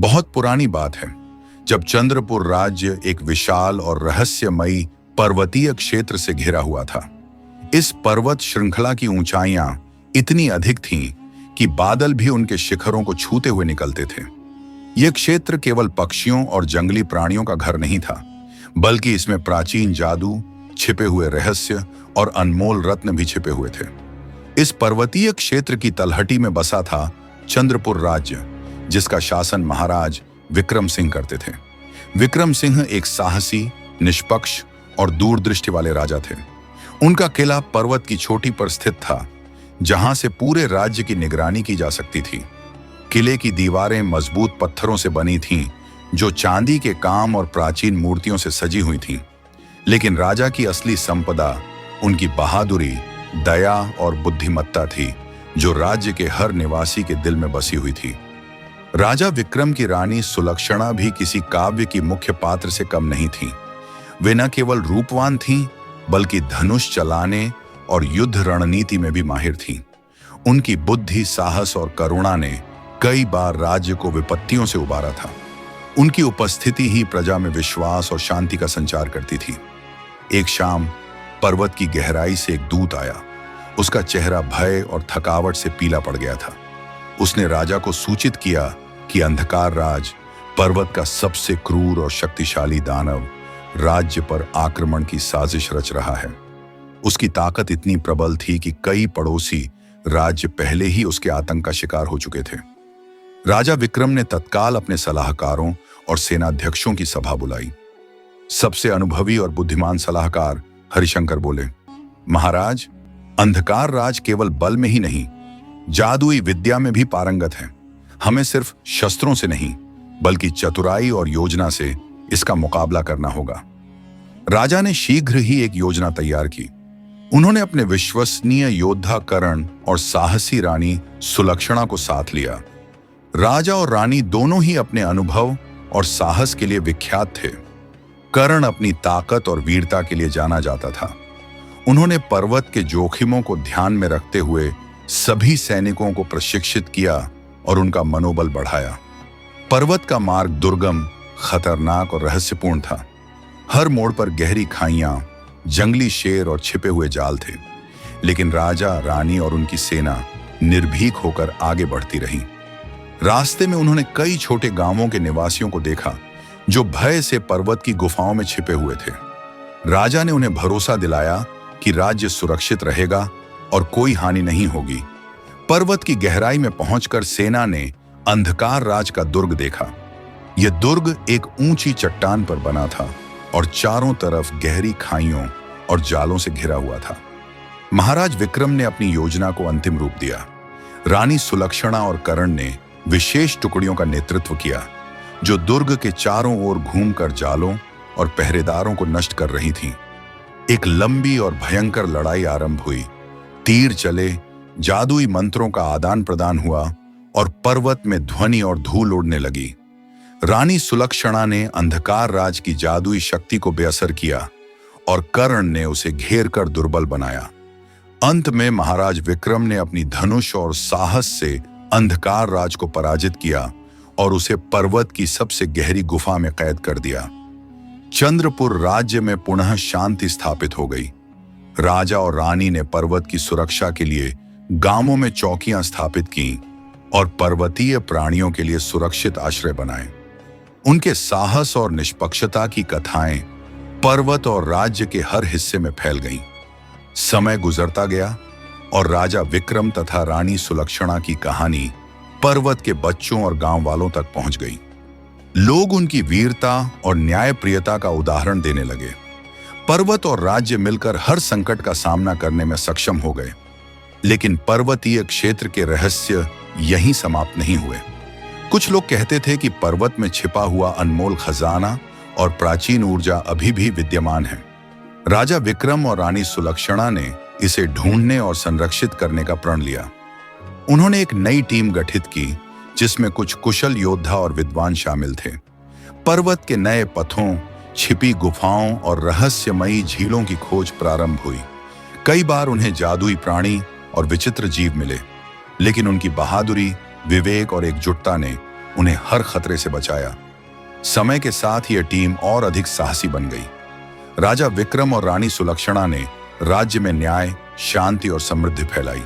बहुत पुरानी बात है, जब चंद्रपुर राज्य एक विशाल और रहस्यमयी पर्वतीय क्षेत्र से घिरा हुआ था। इस पर्वत श्रृंखला की ऊंचाइयां इतनी अधिक थीं कि बादल भी उनके शिखरों को छूते हुए निकलते थे। यह क्षेत्र केवल पक्षियों और जंगली प्राणियों का घर नहीं था, बल्कि इसमें प्राचीन जादू, छिपे हुए रहस्य और अनमोल रत्न भी छिपे हुए थे। इस पर्वतीय क्षेत्र की तलहटी में बसा था चंद्रपुर राज्य, जिसका शासन महाराज विक्रम सिंह करते थे। विक्रम सिंह एक साहसी, निष्पक्ष और दूरदृष्टि वाले राजा थे। उनका किला पर्वत की चोटी पर स्थित था, जहां से पूरे राज्य की निगरानी की जा सकती थी। किले की दीवारें मजबूत पत्थरों से बनी थीं, जो चांदी के काम और प्राचीन मूर्तियों से सजी हुई थीं। लेकिन राजा की असली संपदा उनकी बहादुरी, दया और बुद्धिमत्ता थी, जो राज्य के हर निवासी के दिल में बसी हुई थी। राजा विक्रम की रानी सुलक्षणा भी किसी काव्य की मुख्य पात्र से कम नहीं थी। वे न केवल रूपवान थीं, बल्कि धनुष चलाने और युद्ध रणनीति में भी माहिर थीं। उनकी बुद्धि, साहस और करुणा ने कई बार राज्य को विपत्तियों से उबारा था। उनकी उपस्थिति ही प्रजा में विश्वास और शांति का संचार करती थी। एक शाम पर्वत की गहराई से एक दूत आया। उसका चेहरा भय और थकावट से पीला पड़ गया था। उसने राजा को सूचित किया कि अंधकार राज, पर्वत का सबसे क्रूर और शक्तिशाली दानव, राज्य पर आक्रमण की साजिश रच रहा है। उसकी ताकत इतनी प्रबल थी कि कई पड़ोसी राज्य पहले ही उसके आतंक का शिकार हो चुके थे। राजा विक्रम ने तत्काल अपने सलाहकारों और सेनाध्यक्षों की सभा बुलाई। सबसे अनुभवी और बुद्धिमान सलाहकार हरिशंकर बोले, महाराज, अंधकार राज केवल बल में ही नहीं, जादुई विद्या में भी पारंगत है। हमें सिर्फ शस्त्रों से नहीं, बल्कि चतुराई और योजना से इसका मुकाबला करना होगा। राजा ने शीघ्र ही एक योजना तैयार की। उन्होंने अपने विश्वसनीय योद्धा कर्ण और साहसी रानी सुलक्षणा को साथ लिया। राजा और रानी दोनों ही अपने अनुभव और साहस के लिए विख्यात थे। कर्ण अपनी ताकत और वीरता के लिए जाना जाता था। उन्होंने पर्वत के जोखिमों को ध्यान में रखते हुए सभी सैनिकों को प्रशिक्षित किया और उनका मनोबल बढ़ाया। पर्वत का मार्ग दुर्गम, खतरनाक और रहस्यपूर्ण था। हर मोड़ पर गहरी खाइयां, जंगली शेर और छिपे हुए जाल थे। लेकिन राजा, रानी और उनकी सेना निर्भीक होकर आगे बढ़ती रही। रास्ते में उन्होंने कई छोटे गांवों के निवासियों को देखा, जो भय से पर्वत की गुफाओं में छिपे हुए थे। राजा ने उन्हें भरोसा दिलाया कि राज्य सुरक्षित रहेगा और कोई हानि नहीं होगी। पर्वत की गहराई में पहुंचकर सेना ने अंधकार राज का दुर्ग देखा। यह दुर्ग एक ऊंची चट्टान पर बना था और चारों तरफ गहरी खाइयों और जालों से घिरा हुआ था। महाराज विक्रम ने अपनी योजना को अंतिम रूप दिया। रानी सुलक्षणा और कर्ण ने विशेष टुकड़ियों का नेतृत्व किया, जो दुर्ग के चारों ओर घूमकर जालों और पहरेदारों को नष्ट कर रही थीं। एक लंबी और भयंकर लड़ाई आरंभ हुई। तीर चले, जादुई मंत्रों का आदान प्रदान हुआ और पर्वत में ध्वनि और धूल उड़ने लगी। रानी सुलक्षणा ने अंधकार राज की जादुई शक्ति को बेअसर किया और कर्ण ने उसे घेर कर दुर्बल बनाया। अंत में महाराज विक्रम ने अपनी धनुष और साहस से अंधकार राज को पराजित किया और उसे पर्वत की सबसे गहरी गुफा में कैद कर दिया। चंद्रपुर राज्य में पुनः शांति स्थापित हो गई। राजा और रानी ने पर्वत की सुरक्षा के लिए गांवों में चौकियां स्थापित की और पर्वतीय प्राणियों के लिए सुरक्षित आश्रय बनाए। उनके साहस और निष्पक्षता की कथाएं पर्वत और राज्य के हर हिस्से में फैल गईं। समय गुजरता गया और राजा विक्रम तथा रानी सुलक्षणा की कहानी पर्वत के बच्चों और गांव वालों तक पहुंच गई। लोग उनकी वीरता और न्यायप्रियता का उदाहरण देने लगे। पर्वत और राज्य मिलकर हर संकट का सामना करने में सक्षम हो गए। लेकिन पर्वतीय क्षेत्र के रहस्य यहीं समाप्त नहीं हुए। कुछ लोग कहते थे कि पर्वत में छिपा हुआ अनमोल खजाना और प्राचीन ऊर्जा अभी भी विद्यमान है। राजा विक्रम और रानी सुलक्षणा ने इसे ढूंढने और संरक्षित करने का प्रण लिया। उन्होंने एक नई टीम गठित की, जिसमें कुछ कुशल योद्धा और विद्वान शामिल थे। पर्वत के नए पथों, छिपी गुफाओं और रहस्यमयी झीलों की खोज प्रारंभ हुई। कई बार उन्हें जादुई प्राणी और विचित्र जीव मिले, लेकिन उनकी बहादुरी, विवेक और एकजुटता ने उन्हें हर खतरे से बचाया। समय के साथ यह टीम और अधिक साहसी बन गई। राजा विक्रम और रानी सुलक्षणा ने राज्य में न्याय, शांति और समृद्धि फैलाई।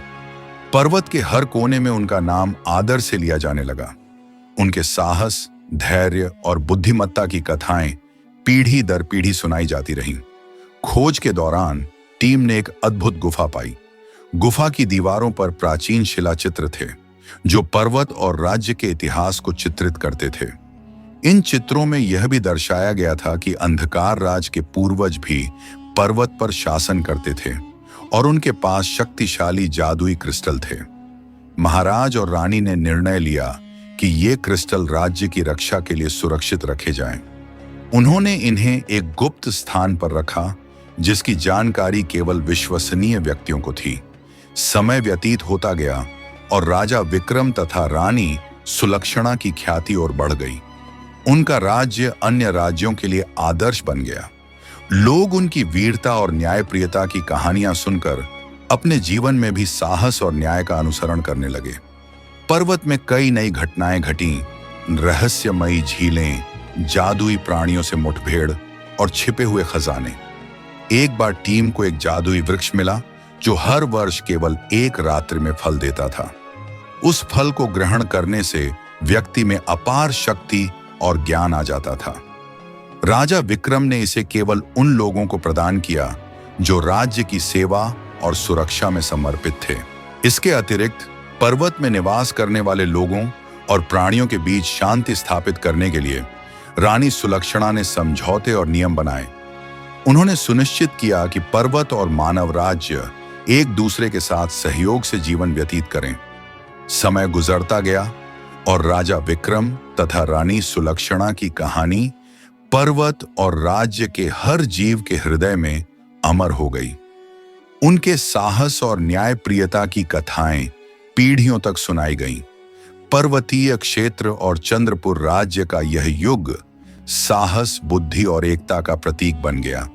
पर्वत के हर कोने में उनका नाम आदर से लिया जाने लगा। उनके साहस, धैर्य और बुद्धिमत्ता की कथाएं पीढ़ी दर पीढ़ी सुनाई जाती रहीं। खोज के दौरान टीम ने एक अद्भुत गुफा पाई। गुफा की दीवारों पर प्राचीन शिलाचित्र थे जो पर्वत और राज्य के इतिहास को चित्रित करते थे। इन चित्रों में यह भी दर्शाया गया था कि अंधकार राज के पूर्वज भी पर्वत पर शासन करते थे और उनके पास शक्तिशाली जादुई क्रिस्टल थे। महाराज और रानी ने निर्णय लिया कि ये क्रिस्टल राज्य की रक्षा के लिए सुरक्षित रखे जाएं। उन्होंने इन्हें एक गुप्त स्थान पर रखा जिसकी जानकारी केवल विश्वसनीय व्यक्तियों को थी। समय व्यतीत होता गया और राजा विक्रम तथा रानी सुलक्षणा की ख्याति और बढ़ गई। उनका राज्य अन्य राज्यों के लिए आदर्श बन गया। लोग उनकी वीरता और न्यायप्रियता की कहानियां सुनकर अपने जीवन में भी साहस और न्याय का अनुसरण करने लगे। पर्वत में कई नई घटनाएं घटीं। रहस्यमयी झीलें, जादुई प्राणियों से मुठभेड़ और छिपे हुए खजाने। एक बार टीम को एक जादुई वृक्ष मिला जो हर वर्ष केवल एक रात्रि में फल देता था। उस फल को ग्रहण करने से व्यक्ति में अपार शक्ति और ज्ञान आ जाता था। राजा विक्रम ने इसे केवल उन लोगों को प्रदान किया जो राज्य की सेवा और सुरक्षा में समर्पित थे। इसके अतिरिक्त पर्वत में निवास करने वाले लोगों और प्राणियों के बीच शांति स्थापित करने के लिए रानी सुलक्षणा ने समझौते और नियम बनाए। उन्होंने सुनिश्चित किया कि पर्वत और मानव राज्य एक दूसरे के साथ सहयोग से जीवन व्यतीत करें। समय गुजरता गया और राजा विक्रम तथा रानी सुलक्षणा की कहानी पर्वत और राज्य के हर जीव के हृदय में अमर हो गई। उनके साहस और न्यायप्रियता की कथाएं पीढ़ियों तक सुनाई गईं। पर्वतीय क्षेत्र और चंद्रपुर राज्य का यह युग साहस, बुद्धि और एकता का प्रतीक बन गया।